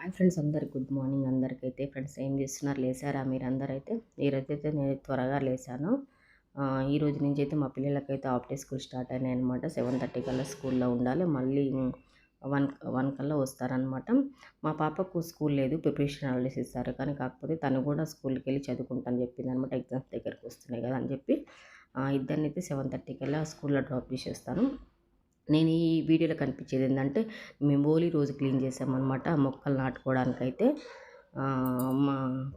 Hi friends, అందరికి good morning. అందరికైతే friends ఏం చేస్తున్నారు? లేసారా మీరు అందరైతే? ఈరోజైతే నేను త్వరగా లేసాను. ఈరోజు నుంచి అయితే మా పిల్లలకైతే హాఫ్ డే స్కూల్ స్టార్ట్ అయినాయి అనమాట. 7:30 కల్లా స్కూల్లో ఉండాలి. మళ్ళీ 1 కల్లా వస్తారనమాట. మా పాపకు స్కూల్ లేదు, ప్రిపరేషన్ హాలిడేస్ ఇస్తారు. కానీ కాకపోతే తను కూడా స్కూల్కి వెళ్ళి చదువుకుంటాను చెప్పింది అనమాట. ఎగ్జామ్స్ దగ్గరకు వస్తున్నాయి కదా అని చెప్పి ఇద్దరినైతే 7:30 కల్లా స్కూల్లో డ్రాప్ చేసేస్తాను. నేను ఈ వీడియోలో కనిపించేది ఏంటంటే, మేము హోలీ రోజు క్లీన్ చేసామన్నమాట మొక్కలు నాటుకోవడానికైతే. మా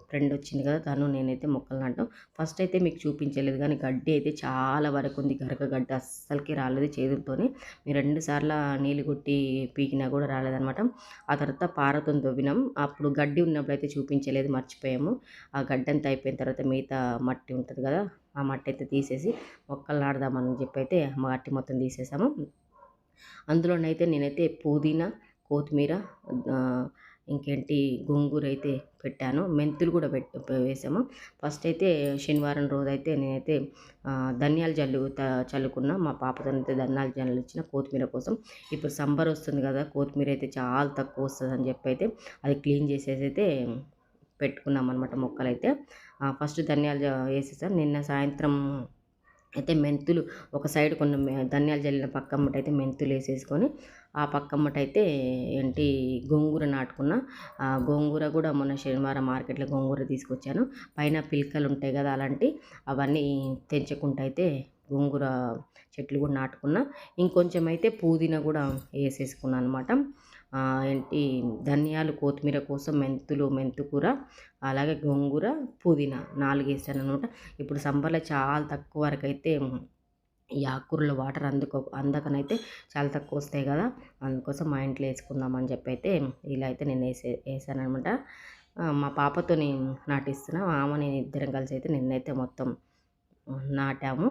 ఫ్రెండ్ వచ్చింది కదా, తను నేనైతే మొక్కలు నాటాం. ఫస్ట్ అయితే మీకు చూపించలేదు, కానీ గడ్డి అయితే చాలా వరకు ఉంది. గరక గడ్డి అస్సలకి రాలేదు చేతులతోని. మేము 2 సార్లు నీళ్ళు కొట్టి పీకినా కూడా రాలేదనమాట. ఆ తర్వాత పారతో తవ్వినాం. అప్పుడు గడ్డి ఉన్నప్పుడు అయితే చూపించలేదు, మర్చిపోయాము. ఆ గడ్డి అంతా అయిపోయిన తర్వాత మిగతా మట్టి ఉంటుంది కదా, ఆ మట్టి అయితే తీసేసి మొక్కలు నాటుదామని చెప్పి అయితే మట్టి మొత్తం తీసేసాము. అందులోనైతే నేనైతే పుదీనా, కొత్తిమీర, ఇంకేంటి గోంగూర అయితే పెట్టాను. మెంతులు కూడా వేసాము. ఫస్ట్ అయితే శనివారం రోజు అయితే నేనైతే ధనియాల చల్లుకున్నా. మా పాపతోనైతే ధనియాల జల్లు ఇచ్చిన కొత్తిమీర కోసం. ఇప్పుడు సంబర్ వస్తుంది కదా, కొత్తిమీర అయితే చాలా తక్కువ వస్తుంది అని చెప్పి అయితే అది క్లీన్ చేసేసి అయితే పెట్టుకున్నాం అనమాట మొక్కలైతే. ఫస్ట్ ధనియాలు వేసేసాను. నిన్న సాయంత్రం అయితే మెంతులు ఒక సైడ్ కొన్ని ధనియాలు జల్లిన పక్కమ్మట అయితే మెంతులు వేసేసుకొని, ఆ పక్కమ్మట అయితే ఏంటి గోంగూర నాటుకున్న. గోంగూర కూడా మొన్న శనివారం మార్కెట్లో గోంగూర తీసుకొచ్చాను. పైన పిలకలు ఉంటాయి కదా, అలాంటి అవన్నీ తెంచుకుంటూ అయితే గోంగూర చెట్లు కూడా నాటుకున్నా. ఇంకొంచెం అయితే పుదీనా కూడా వేసేసుకున్నాను అనమాట. ఏంటి ధనియాలు, కొత్తిమీర కోసం మెంతుకూర, అలాగే గోంగూర, పుదీనా 4 వేసాను అనమాట. ఇప్పుడు సంబర్లో చాలా తక్కువ వరకు అయితే ఈ ఆకుకూరలో వాటర్ అందకనైతే చాలా తక్కువ వస్తాయి కదా, అందుకోసం మా ఇంట్లో వేసుకుందామని చెప్పి అయితే ఇలా అయితే నేను వేసాను అనమాట. మా పాపతో నాటిస్తున్నా. ఆమె నేను ఇద్దరం కలిసి అయితే నిన్నైతే మొత్తం నాటాము.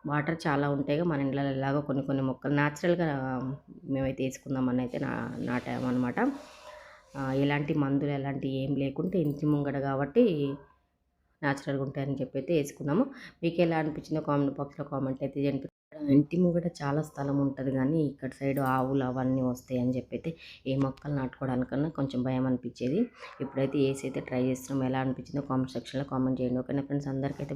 వాటర్ చాలా ఉంటాయిగా మన ఇంట్లో, ఎలాగో కొన్ని కొన్ని మొక్కలు న్యాచురల్గా మేమైతే వేసుకుందామని అయితే నాటామన్నమాట. ఎలాంటి మందులు ఎలాంటివి ఏం లేకుంటే ఇంటి ముంగడ కాబట్టి న్యాచురల్గా ఉంటాయని చెప్పి అయితే వేసుకున్నాము. మీకు ఎలా అనిపించిందో కామెంట్ బాక్స్లో కామెంట్ అయితే చేయండి. ఇంటి ముంగట చాలా స్థలం ఉంటుంది, కానీ ఇక్కడ సైడ్ ఆవులు అవన్నీ వస్తాయి అని చెప్పి అయితే ఏ మొక్కలు నాటుకోవడానికన్నా కొంచెం భయం అనిపించేది. ఇప్పుడైతే వేసి అయితే ట్రై చేస్తున్నాం. ఎలా అనిపించిందో కామెంట్ సెక్షన్లో కామెంట్ చేయండి. ఓకేనా ఫ్రెండ్స్, అందరికైతే